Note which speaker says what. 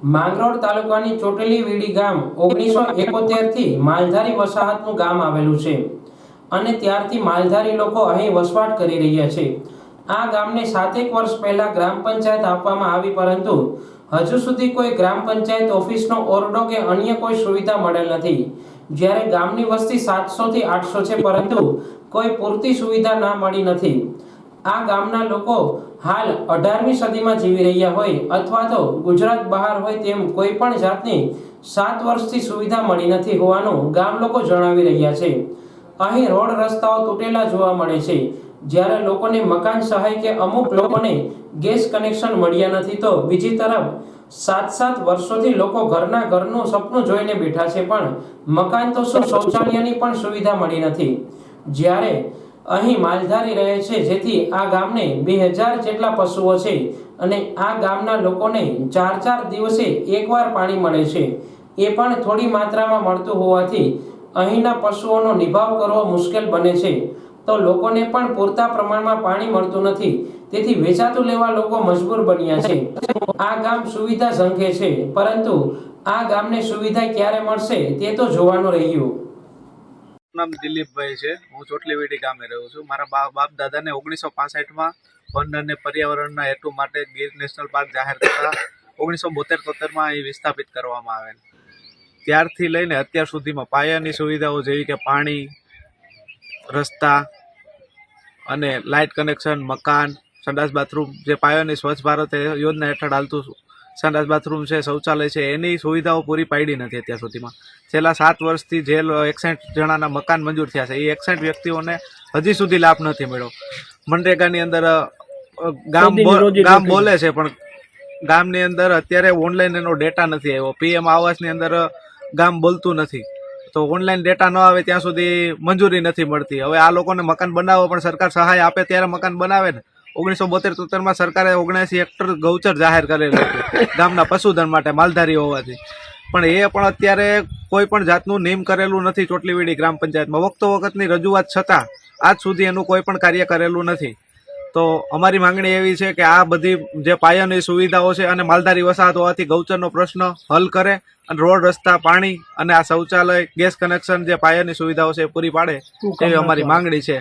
Speaker 1: માંગરોળ તાલુકાની ચોટેલી વીડી ગામ 1971 થી માલધારી વસાહતનું ગામ આવેલું છે અને ત્યારથી માલધારી લોકો અહીં વસવાટ કરી રહ્યા છે। આ ગામને 7 વર્ષ પહેલા ગ્રામ પંચાયત આપવામાં આવી, પરંતુ હજુ સુધી કોઈ ગ્રામ પંચાયત ઓફિસનો ઓરડો કે અન્ય કોઈ સુવિધા મળેલ નથી। જ્યારે ગામની વસ્તી 700 થી 800 છે, પરંતુ કોઈ પૂરતી સુવિધા ના મળી નથી। આ ગામના લોકો હાલ 18મી સદીમાં જીવી રહ્યા હોય અથવા તો ગુજરાત બહાર હોય તેમ કોઈ પણ જાતની 7 વર્ષથી સુવિધા મળી નથી હોવાનું ગામ લોકો જણાવી રહ્યા છે। અહીં રોડ રસ્તાઓ તૂટેલા જોવા મળે છે, જ્યારે લોકોને મકાન સહાય કે અમુક લોકોને ગેસ કનેક્શન મળ્યા નથી, તો બીજી તરફ 7 વર્ષોથી લોકો ઘરનું સપનું જોઈને બેઠા છે, પણ મકાન તો શું શૌચાલયની પણ સુવિધા મળી નથી। જ્યારે અહીં માલધારી રહે છે, જેથી આ ગામને 2000 જેટલા પશુઓ છે અને આ ગામના લોકોને 4 દિવસે એકવાર પાણી મળે છે, એ પણ થોડી માત્રામાં મળતું હોવાથી અહીંના પશુઓનો નિભાવ કરવો મુશ્કેલ બને છે। તો લોકોને પણ પૂરતા પ્રમાણમાં પાણી મળતું નથી, તેથી વેચાતું લેવા લોકો મજબૂર બન્યા છે। આ ગામ સુવિધા ઝંખે છે, પરંતુ આ ગામને સુવિધા ક્યારે મળશે તે તો જોવાનું રહ્યું।
Speaker 2: નામ દિલીપભાઈ છે। હું ચોટલીવીડી ગામે રહું છું। મારા બાપ દાદાને 1965માં વન અને પર્યાવરણના હેતુ માટે ગીર નેશનલ પાર્ક જાહેર કરતા 1972-73માં અહીં વિસ્થાપિત કરવામાં આવેલ। ત્યારથી લઈને અત્યાર સુધીમાં પાયાની સુવિધાઓ જેવી કે પાણી, રસ્તા અને લાઇટ કનેક્શન, મકાન, સંડાસ બાથરૂમ, જે પાયાની સ્વચ્છ ભારત યોજના હેઠળ હાલતું સંડાસ બાથરૂમ છે, શૌચાલય છે, એની સુવિધાઓ પૂરી પાડી નથી અત્યાર સુધીમાં। છેલ્લા 7 વર્ષથી જે 61 જણાના મકાન મંજૂર થયા છે, એ 61 વ્યક્તિઓને હજી સુધી લાભ નથી મળ્યો। મનરેગાની અંદર ગામ બોલે છે, પણ ગામની અંદર અત્યારે ઓનલાઈન એનો ડેટા નથી આવ્યો। PM આવાસની અંદર ગામ બોલતું નથી, તો ઓનલાઈન ડેટા ન આવે ત્યાં સુધી મંજૂરી નથી મળતી। હવે આ લોકોને મકાન બનાવો, પણ સરકાર સહાય આપે ત્યારે મકાન બનાવે ને। 1972-73માં સરકારે 79 હેક્ટર ગૌચર જાહેર કરેલું હતું ગામના પશુધન માટે, માલધારી હોવાથી, પણ એ પણ અત્યારે કોઈ પણ જાતનું નિયમ કરેલું નથી ચોટલીવીડી ગ્રામ પંચાયતમાં। વખતો વખતની રજૂઆત છતાં આજ સુધી એનું કોઈ પણ કાર્ય કરેલું નથી। તો અમારી માંગણી એવી છે કે આ બધી જે પાયાની સુવિધાઓ છે અને માલધારી વસાહત હોવાથી ગૌચરનો પ્રશ્ન હલ કરે અને રોડ, રસ્તા, પાણી અને આ શૌચાલય, ગેસ કનેક્શન જે પાયાની સુવિધાઓ છે એ પૂરી પાડે, એવી અમારી માંગણી છે।